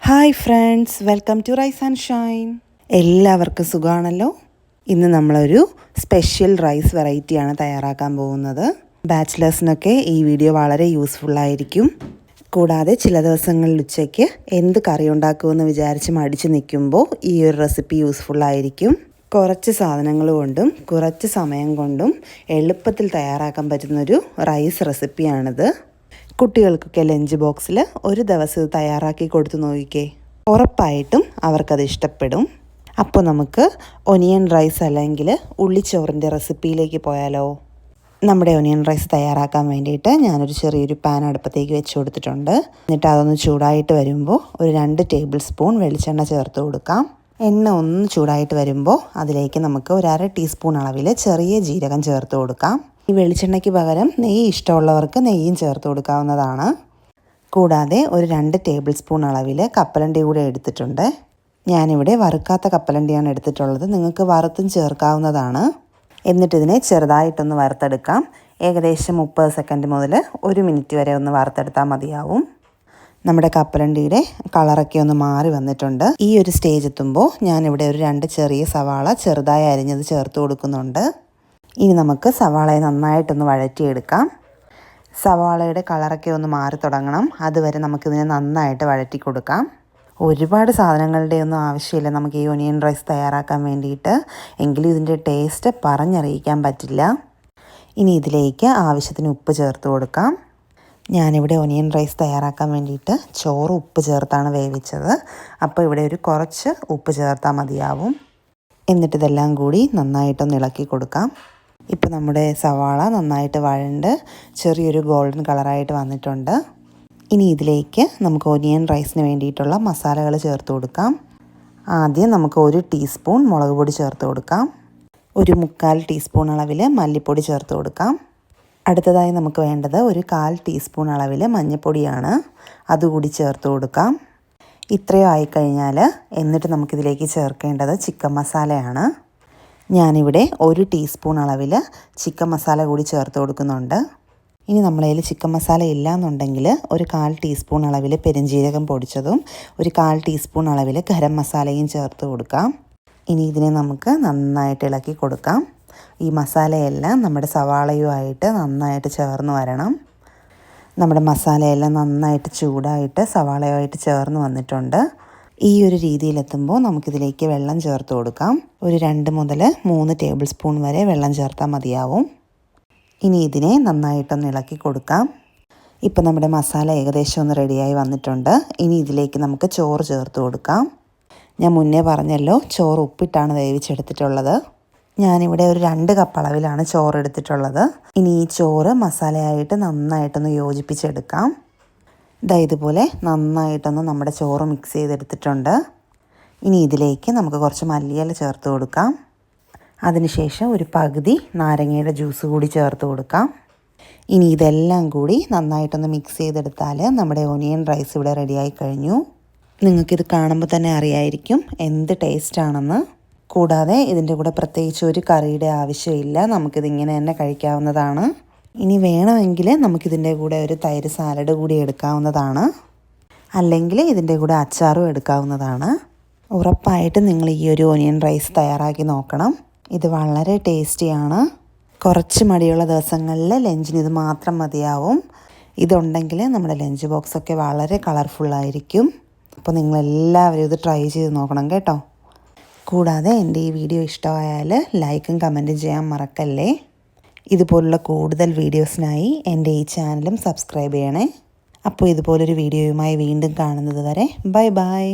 Hi friends, welcome to rise and shine. എല്ലാവർക്കും സുഖമാണല്ലോ. ഇന്ന് നമ്മളൊരു സ്പെഷ്യൽ റൈസ് വെറൈറ്റിയാണ് തയ്യാറാക്കാൻ പോകുന്നത്. ബാച്ചിലേഴ്സിനൊക്കെ ഈ വീഡിയോ വളരെ യൂസ്ഫുള്ളായിരിക്കും. കൂടാതെ ചില ദിവസങ്ങളിൽ ഉച്ചയ്ക്ക് എന്ത് കറി ഉണ്ടാക്കുമെന്ന് വിചാരിച്ച് മടിച്ച് നിൽക്കുമ്പോൾ ഈ ഒരു റെസിപ്പി യൂസ്ഫുള്ളായിരിക്കും. കുറച്ച് സാധനങ്ങൾ കൊണ്ടും കുറച്ച് സമയം കൊണ്ടും എളുപ്പത്തിൽ തയ്യാറാക്കാൻ പറ്റുന്നൊരു റൈസ് റെസിപ്പിയാണിത്. കുട്ടികൾക്കൊക്കെ ലഞ്ച് ബോക്സിൽ ഒരു ദിവസം ഇത് തയ്യാറാക്കി കൊടുത്തു നോക്കിക്കേ, ഉറപ്പായിട്ടും അവർക്കത് ഇഷ്ടപ്പെടും. അപ്പോൾ നമുക്ക് ഒനിയൻ റൈസ് അല്ലെങ്കിൽ ഉള്ളിച്ചോറിൻ്റെ റെസിപ്പിയിലേക്ക് പോയാലോ. നമ്മുടെ ഒനിയൻ റൈസ് തയ്യാറാക്കാൻ വേണ്ടിയിട്ട് ഞാനൊരു ചെറിയൊരു പാൻ അടുപ്പത്തേക്ക് വെച്ച് കൊടുത്തിട്ടുണ്ട്. എന്നിട്ട് അതൊന്ന് ചൂടായിട്ട് വരുമ്പോൾ ഒരു 2 ടേബിൾ സ്പൂൺ വെളിച്ചെണ്ണ ചേർത്ത് കൊടുക്കാം. എണ്ണ ഒന്ന് ചൂടായിട്ട് വരുമ്പോൾ അതിലേക്ക് നമുക്ക് ഒരു 1/2 ടീസ്പൂൺ അളവിൽ ചെറിയ ജീരകം ചേർത്ത് കൊടുക്കാം. ഈ വെളിച്ചെണ്ണയ്ക്ക് പകരം നെയ്യ് ഇഷ്ടമുള്ളവർക്ക് നെയ്യും ചേർത്ത് കൊടുക്കാവുന്നതാണ്. കൂടാതെ ഒരു 2 ടേബിൾ സ്പൂൺ അളവിൽ കപ്പലണ്ടി കൂടെ എടുത്തിട്ടുണ്ട്. ഞാനിവിടെ വറുക്കാത്ത കപ്പലണ്ടിയാണ് എടുത്തിട്ടുള്ളത്. നിങ്ങൾക്ക് വറുത്തും ചേർക്കാവുന്നതാണ്. എന്നിട്ടിതിനെ ചെറുതായിട്ടൊന്ന് വറുത്തെടുക്കാം. ഏകദേശം 30 സെക്കൻഡ് മുതൽ 1 മിനിറ്റ് വരെ ഒന്ന് വറുത്തെടുത്താൽ മതിയാവും. നമ്മുടെ കപ്പലണ്ടിയുടെ കളറൊക്കെ ഒന്ന് മാറി വന്നിട്ടുണ്ട്. ഈ ഒരു സ്റ്റേജ് എത്തുമ്പോൾ ഞാനിവിടെ ഒരു 2 ചെറിയ സവാള ചെറുതായി അരിഞ്ഞത് ചേർത്ത് കൊടുക്കുന്നുണ്ട്. ഇനി നമുക്ക് സവാളയെ നന്നായിട്ടൊന്ന് വഴറ്റിയെടുക്കാം. സവാളയുടെ കളറൊക്കെ ഒന്ന് മാറി തുടങ്ങണം. അതുവരെ നമുക്കിതിനെ നന്നായിട്ട് വഴറ്റി കൊടുക്കാം. ഒരുപാട് സാധനങ്ങളുടെ ഒന്നും ആവശ്യമില്ല നമുക്ക് ഈ ഒനിയൻ റൈസ് തയ്യാറാക്കാൻ വേണ്ടിയിട്ട്. എങ്കിലും ഇതിൻ്റെ ടേസ്റ്റ് പറഞ്ഞറിയിക്കാൻ പറ്റില്ല. ഇനി ഇതിലേക്ക് ആവശ്യത്തിന് ഉപ്പ് ചേർത്ത് കൊടുക്കാം. ഞാനിവിടെ ഒനിയൻ റൈസ് തയ്യാറാക്കാൻ വേണ്ടിയിട്ട് ചോറ് ഉപ്പ് ചേർത്താണ് വേവിച്ചത്. അപ്പോൾ ഇവിടെ ഒരു കുറച്ച് ഉപ്പ് ചേർത്താൽ മതിയാവും. എന്നിട്ടിതെല്ലാം കൂടി നന്നായിട്ടൊന്ന് ഇളക്കി കൊടുക്കാം. ഇപ്പോൾ നമ്മുടെ സവാള നന്നായിട്ട് വഴണ്ട് ചെറിയൊരു ഗോൾഡൻ കളറായിട്ട് വന്നിട്ടുണ്ട്. ഇനി ഇതിലേക്ക് നമുക്ക് ഒനിയൻ റൈസിന് വേണ്ടിയിട്ടുള്ള മസാലകൾ ചേർത്ത് കൊടുക്കാം. ആദ്യം നമുക്ക് 1 ടീസ്പൂൺ മുളക് പൊടി ചേർത്ത് കൊടുക്കാം. ഒരു 1/4 ടീസ്പൂൺ അളവിൽ മല്ലിപ്പൊടി ചേർത്ത് കൊടുക്കാം. അടുത്തതായി നമുക്ക് വേണ്ടത് ഒരു 1/4 ടീസ്പൂൺ അളവിൽ മഞ്ഞൾപ്പൊടിയാണ്. അതുകൂടി ചേർത്ത് കൊടുക്കാം. ഇത്രയും ആയിക്കഴിഞ്ഞാൽ എന്നിട്ട് നമുക്കിതിലേക്ക് ചേർക്കേണ്ടത് ചിക്കൻ മസാലയാണ്. ഞാനിവിടെ 1 ടീസ്പൂൺ അളവിൽ ചിക്കൻ മസാല കൂടി ചേർത്ത് കൊടുക്കുന്നുണ്ട്. ഇനി നമ്മളതിൽ ചിക്കൻ മസാല ഇല്ല എന്നുണ്ടെങ്കിൽ ഒരു 1/4 ടീസ്പൂൺ അളവിൽ പെരുംജീരകം പൊടിച്ചതും ഒരു 1/4 ടീസ്പൂൺ അളവിൽ ഗരം മസാലയും ചേർത്ത് കൊടുക്കാം. ഇനി ഇതിനെ നമുക്ക് നന്നായിട്ട് ഇളക്കി കൊടുക്കാം. ഈ മസാലയെല്ലാം നമ്മുടെ സവാളയുമായിട്ട് നന്നായിട്ട് ചേർന്ന് വരണം. നമ്മുടെ മസാലയെല്ലാം നന്നായിട്ട് ചൂടായിട്ട് സവാളയുമായിട്ട് ചേർന്ന് വന്നിട്ടുണ്ട്. ഈ ഒരു രീതിയിലെത്തുമ്പോൾ നമുക്കിതിലേക്ക് വെള്ളം ചേർത്ത് കൊടുക്കാം. ഒരു 2 മുതൽ 3 ടേബിൾ സ്പൂൺ വരെ വെള്ളം ചേർത്താൽ മതിയാവും. ഇനി ഇതിനെ നന്നായിട്ടൊന്ന് ഇളക്കി കൊടുക്കാം. ഇപ്പോൾ നമ്മുടെ മസാല ഏകദേശം ഒന്ന് റെഡിയായി വന്നിട്ടുണ്ട്. ഇനി ഇതിലേക്ക് നമുക്ക് ചോറ് ചേർത്ത് കൊടുക്കാം. ഞാൻ മുന്നേ പറഞ്ഞല്ലോ, ചോറ് ഉപ്പിട്ടാണ് വേവിച്ചെടുത്തിട്ടുള്ളത്. ഞാനിവിടെ ഒരു 2 കപ്പ് അളവിലാണ് ചോറ് എടുത്തിട്ടുള്ളത്. ഇനി ഈ ചോറ് മസാലയായിട്ട് നന്നായിട്ടൊന്ന് യോജിപ്പിച്ചെടുക്കാം. ഇതുപോലെ നന്നായിട്ടൊന്ന് നമ്മുടെ ചോറ് മിക്സ് ചെയ്തെടുത്തിട്ടുണ്ട്. ഇനി ഇതിലേക്ക് നമുക്ക് കുറച്ച് മല്ലിയില ചേർത്ത് കൊടുക്കാം. അതിനുശേഷം ഒരു പകുതി നാരങ്ങയുടെ ജ്യൂസ് കൂടി ചേർത്ത് കൊടുക്കാം. ഇനി ഇതെല്ലാം കൂടി നന്നായിട്ടൊന്ന് മിക്സ് ചെയ്തെടുത്താൽ നമ്മുടെ ഒനിയൻ റൈസ് ഇവിടെ റെഡിയായി കഴിഞ്ഞു. നിങ്ങൾക്കിത് കാണുമ്പോൾ തന്നെ അറിയായിരിക്കും എന്ത് ടേസ്റ്റാണെന്ന്. കൂടാതെ ഇതിൻ്റെ കൂടെ പ്രത്യേകിച്ച് ഒരു കറിയുടെ ആവശ്യമില്ല. നമുക്കിതിങ്ങനെ തന്നെ കഴിക്കാവുന്നതാണ്. ഇനി വേണമെങ്കിൽ നമുക്കിതിൻ്റെ കൂടെ ഒരു തൈര് സാലഡ് കൂടി എടുക്കാവുന്നതാണ്. അല്ലെങ്കിൽ ഇതിൻ്റെ കൂടെ അച്ചാറും എടുക്കാവുന്നതാണ്. ഉറപ്പായിട്ടും നിങ്ങൾ ഈ ഒരു ഒനിയൻ റൈസ് തയ്യാറാക്കി നോക്കണം. ഇത് വളരെ ടേസ്റ്റിയാണ്. കുറച്ച് മടിയുള്ള ദിവസങ്ങളിൽ ലഞ്ചിന് ഇത് മാത്രം മതിയാവും. ഇതുണ്ടെങ്കിൽ നമ്മുടെ ലഞ്ച് ബോക്സൊക്കെ വളരെ കളർഫുള്ളായിരിക്കും. അപ്പോൾ നിങ്ങളെല്ലാവരും ഇത് ട്രൈ ചെയ്ത് നോക്കണം കേട്ടോ. കൂടാതെ എൻ്റെ ഈ വീഡിയോ ഇഷ്ടമായാൽ ലൈക്കും കമൻറ്റും ചെയ്യാൻ മറക്കല്ലേ. ഇതുപോലുള്ള കൂടുതൽ വീഡിയോസിനായി എൻ്റെ ഈ ചാനലും സബ്സ്ക്രൈബ് ചെയ്യണേ. അപ്പോൾ ഇതുപോലൊരു വീഡിയോയുമായി വീണ്ടും കാണുന്നത് വരെ ബൈ ബൈ.